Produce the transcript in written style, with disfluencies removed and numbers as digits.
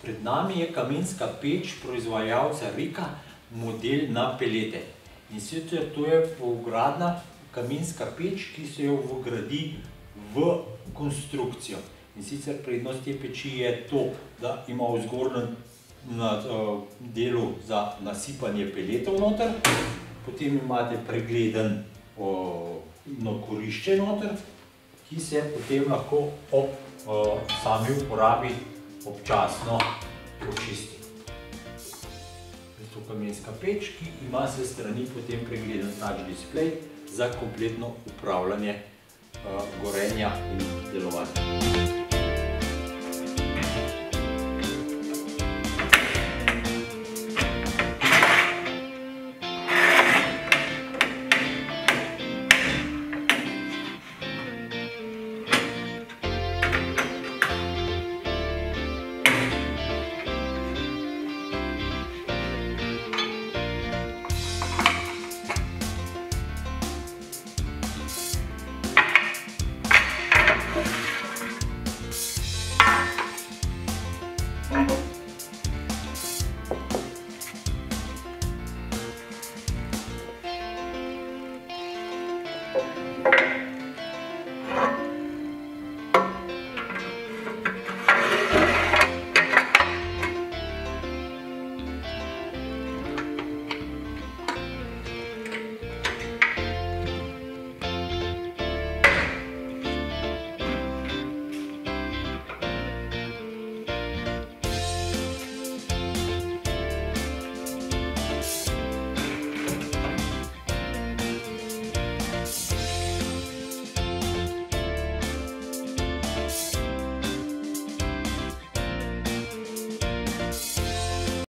Pred nami je kamenska peč proizvajalca Rika, model na pelete. In sicer to je polgradna kamenska peč, ki se jo vgradi v konstrukcijo. In sicer prednost te peči je to, da ima v zgornjem delu za nasipanje peletov noter, potem imate pregleden korišče noter, ki se potem lahko ob sami uporabi občasno očisti. To je kamenska peč, ki ima se strani potem pregleden touch display za kompletno upravljanje gorenja in delovanja.